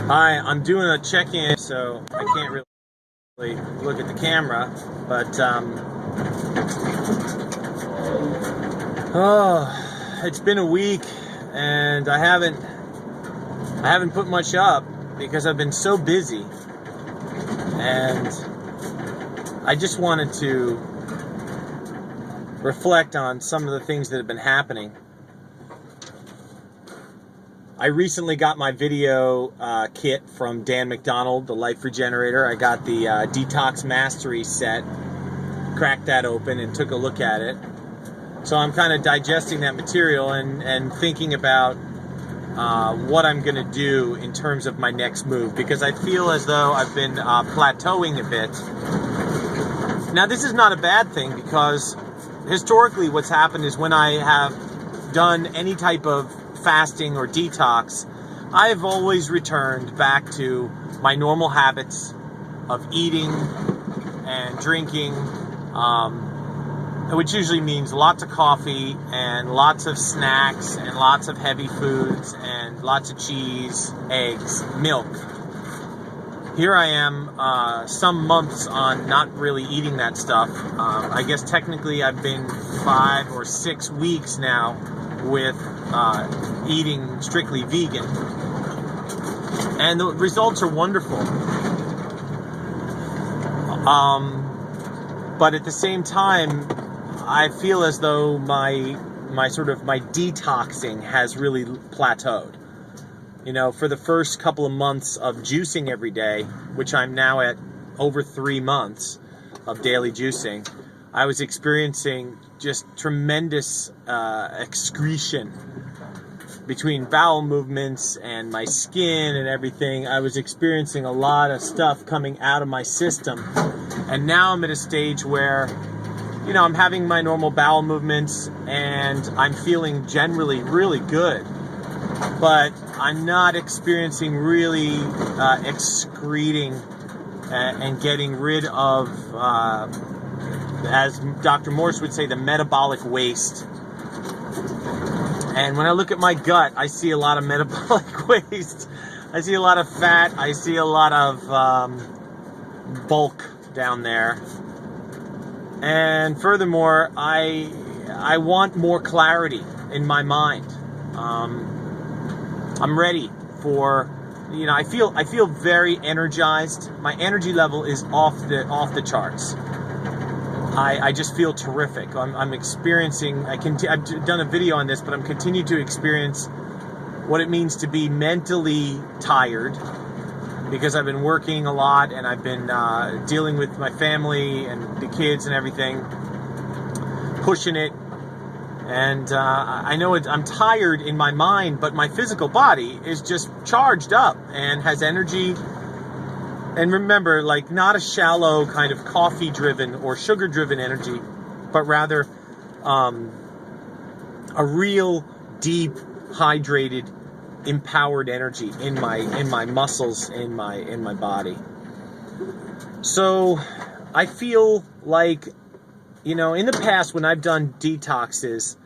Hi, I'm doing a check-in, so I can't really look at the camera, but it's been a week, and I haven't put much up because I've been so busy, and I just wanted to reflect on some of the things that have been happening. I recently got my video kit from McDonald, the Life Regenerator. I got the Detox Mastery set, cracked that open and took a look at it. So I'm kind of digesting that material and thinking about what I'm going to do in terms of my next move, because I feel as though I've been plateauing a bit. Now, this is not a bad thing, because historically what's happened is when I have done any type of fasting or detox, I've always returned back to my normal habits of eating and drinking, which usually means lots of coffee and lots of snacks and lots of heavy foods and lots of cheese, eggs, milk. Here I am, some months on not really eating that stuff. I guess technically I've been 5 or 6 weeks now with eating strictly vegan, and the results are wonderful. But at the same time, I feel as though my detoxing has really plateaued. You know, for the first couple of months of juicing every day, which I'm now at over 3 months of daily juicing, I was experiencing just tremendous excretion between bowel movements and my skin and everything. I was experiencing a lot of stuff coming out of my system. And now I'm at a stage where, you know, I'm having my normal bowel movements and I'm feeling generally really good. But I'm not experiencing really excreting and getting rid of, as Dr. Morse would say, the metabolic waste. And when I look at my gut, I see a lot of metabolic waste. I see a lot of fat. I see a lot of bulk down there. And furthermore, I want more clarity in my mind. I'm ready for, you know, I feel very energized. My energy level is off the charts. I just feel terrific. I'm experiencing, I've done a video on this, but I'm continuing to experience what it means to be mentally tired, because I've been working a lot and I've been dealing with my family and the kids and everything, pushing it. And I know I'm tired in my mind, but my physical body is just charged up and has energy. And remember, like, not a shallow kind of coffee-driven or sugar-driven energy, but rather a real deep, hydrated, empowered energy in my muscles, in my body. So I feel like, you know, in the past when I've done detoxes,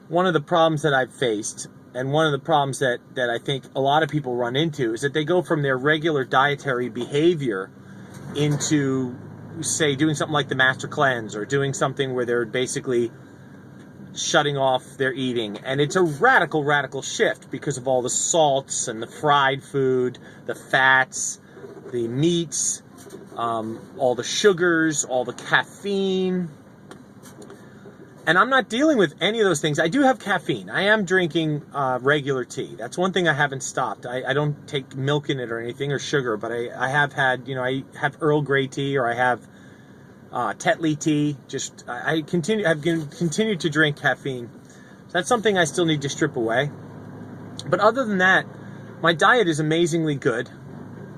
one of the problems that I've faced, and one of the problems that I think a lot of people run into, is that they go from their regular dietary behavior into, say, doing something like the Master Cleanse, or doing something where they're basically shutting off their eating. And it's a radical shift because of all the salts and the fried food, the fats, the meats, all the sugars, all the caffeine. And I'm not dealing with any of those things. I do have caffeine. I am drinking regular tea. That's one thing I haven't stopped. I don't take milk in it or anything, or sugar, but I have had, you know, I have Earl Grey tea, or I have Tetley tea. I've continued to drink caffeine. So that's something I still need to strip away. But other than that, my diet is amazingly good.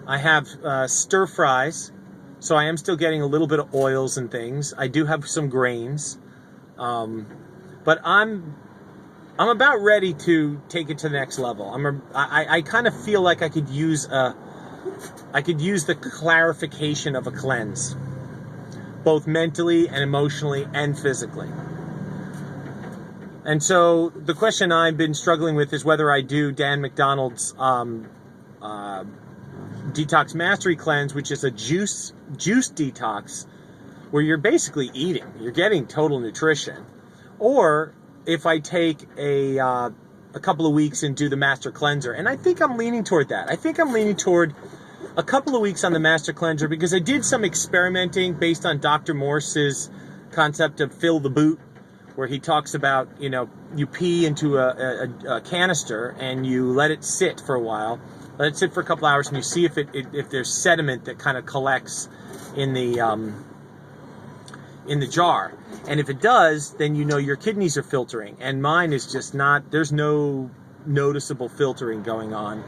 I have stir fries, so I am still getting a little bit of oils and things. I do have some grains. But I'm about ready to take it to the next level. I kind of feel like I could use the clarification of a cleanse, both mentally and emotionally and physically. And so the question I've been struggling with is whether I do Dan McDonald's Detox Mastery Cleanse, which is a juice detox, where you're basically eating. You're getting total nutrition. Or if I take a couple of weeks and do the Master Cleanser, and I think I'm leaning toward that. I think I'm leaning toward a couple of weeks on the Master Cleanser because I did some experimenting based on Dr. Morse's concept of fill the boot, where he talks about, you pee into a canister and you let it sit for a while. Let it sit for a couple hours and you see if there's sediment that kind of collects in the jar. And if it does, then your kidneys are filtering. And mine is just not, there's no noticeable filtering going on.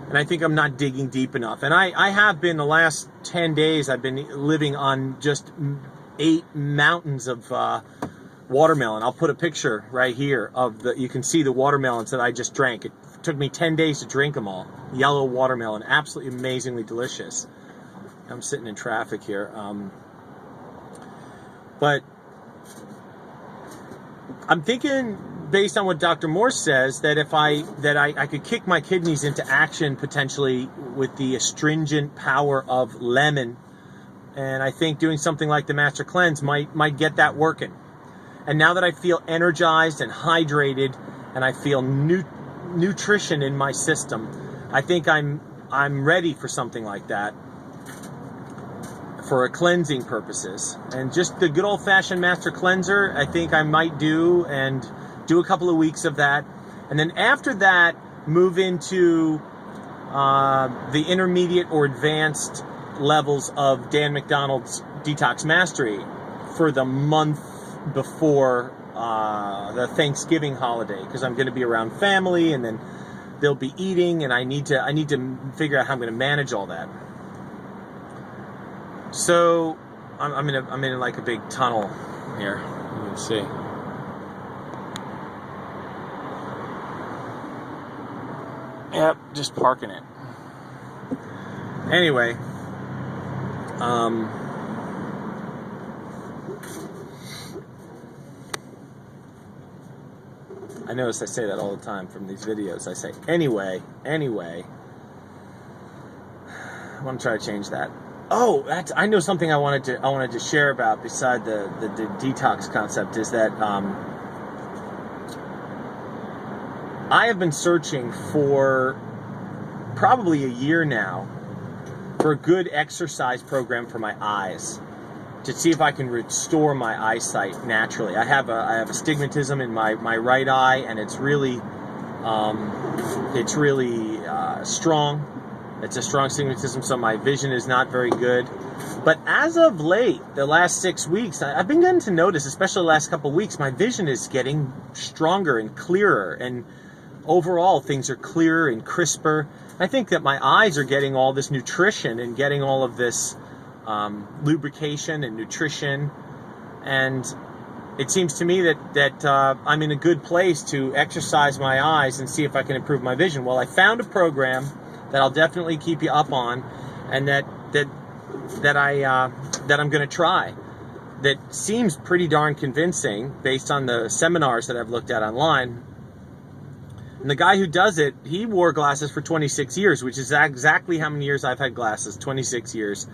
And I think I'm not digging deep enough. And I have been, the last 10 days, I've been living on just 8 mountains of watermelon. I'll put a picture right here of you can see the watermelons that I just drank. It took me 10 days to drink them all. Yellow watermelon, absolutely amazingly delicious. I'm sitting in traffic here. But I'm thinking, based on what Dr. Morse says, that I could kick my kidneys into action potentially with the astringent power of lemon, and I think doing something like the Master Cleanse might get that working. And now that I feel energized and hydrated, and I feel nutrition in my system, I think I'm ready for something like that, for cleansing purposes. And just the good old-fashioned Master Cleanser, I think I might do a couple of weeks of that. And then after that, move into the intermediate or advanced levels of Dan McDonald's Detox Mastery for the month before the Thanksgiving holiday, because I'm going to be around family and then they'll be eating, and I need to figure out how I'm going to manage all that. So I'm in like a big tunnel here. You can see. Yep, just parking it. Anyway, I notice I say that all the time from these videos. I say, anyway. I want to try to change that. Oh, I know something I wanted to share about beside the detox concept is that I have been searching for probably a year now for a good exercise program for my eyes, to see if I can restore my eyesight naturally. I have a stigmatism in my right eye, and it's really strong. It's a strong stigmatism, so my vision is not very good. But as of late, the last 6 weeks, I've been getting to notice, especially the last couple of weeks, my vision is getting stronger and clearer, and overall things are clearer and crisper. I think that my eyes are getting all this nutrition and getting all of this lubrication and nutrition, and it seems to me that I'm in a good place to exercise my eyes and see if I can improve my vision. Well, I found a program that I'll definitely keep you up on, and that I'm going to try. That seems pretty darn convincing based on the seminars that I've looked at online. And the guy who does it, he wore glasses for 26 years, which is exactly how many years I've had glasses, 26 years.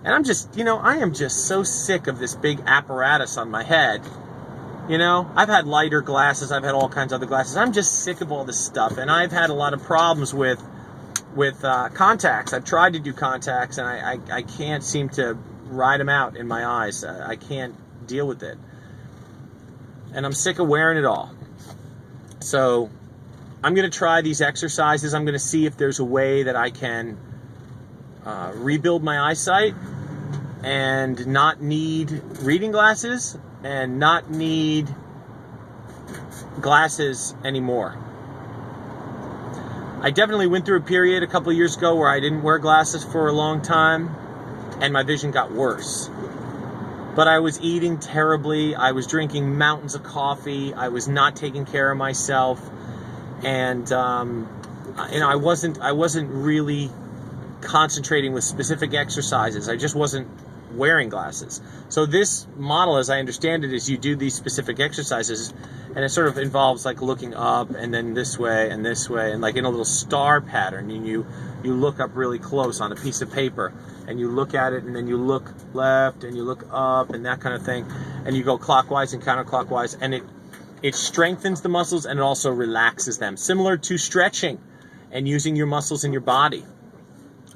And I'm just, I am just so sick of this big apparatus on my head. I've had lighter glasses, I've had all kinds of other glasses. I'm just sick of all this stuff, and I've had a lot of problems with contacts. I've tried to do contacts, and I can't seem to ride them out in my eyes. I can't deal with it. And I'm sick of wearing it all. So I'm going to try these exercises. I'm going to see if there's a way that I can rebuild my eyesight and not need reading glasses and not need glasses anymore. I definitely went through a period a couple of years ago where I didn't wear glasses for a long time, and my vision got worse. But I was eating terribly. I was drinking mountains of coffee. I was not taking care of myself, and I wasn't really concentrating with specific exercises. I just wasn't wearing glasses. So this model, as I understand it, is you do these specific exercises, And it sort of involves like looking up and then this way and like in a little star pattern. And you look up really close on a piece of paper, and you look at it, and then you look left and you look up and that kind of thing, and you go clockwise and counterclockwise, and it strengthens the muscles and it also relaxes them, similar to stretching and using your muscles in your body.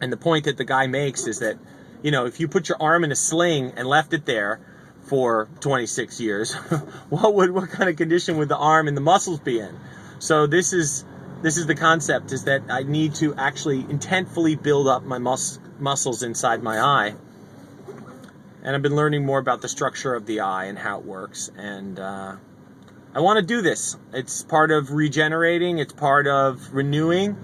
And the point that the guy makes is that, you know, if you put your arm in a sling and left it there for 26 years, what kind of condition would the arm and the muscles be in? So this is the concept, is that I need to actually intentfully build up my muscles inside my eye. And I've been learning more about the structure of the eye and how it works. And I want to do this. It's part of regenerating. It's part of renewing.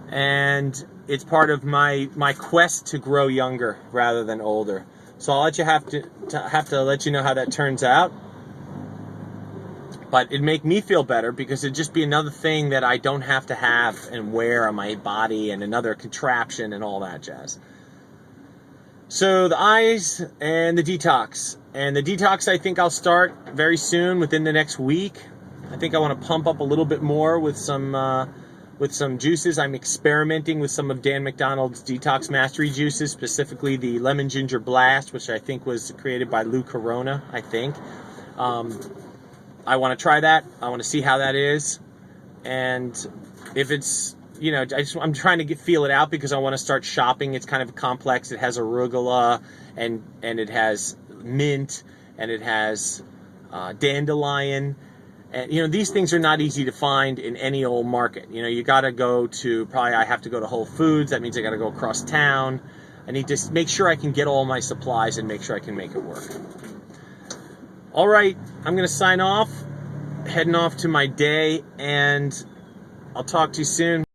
And it's part of my quest to grow younger rather than older. So I'll have to let you know how that turns out. But it'd make me feel better, because it'd just be another thing that I don't have to have and wear on my body, and another contraption and all that jazz. So the eyes and the detox. And the detox, I think I'll start very soon, within the next week. I think I want to pump up a little bit more with some juices. I'm experimenting with some of Dan McDonald's Detox Mastery juices, specifically the Lemon Ginger Blast, which I think was created by Lou Corona, I think. I want to try that. I want to see how that is. And if it's, you know, I'm trying to feel it out, because I want to start shopping. It's kind of complex. It has arugula, and it has mint, and it has dandelion. And, you know, these things are not easy to find in any old market. You know, you got to go to, I have to go to Whole Foods. That means I got to go across town. I need to make sure I can get all my supplies and make sure I can make it work. All right, I'm going to sign off, heading off to my day, and I'll talk to you soon.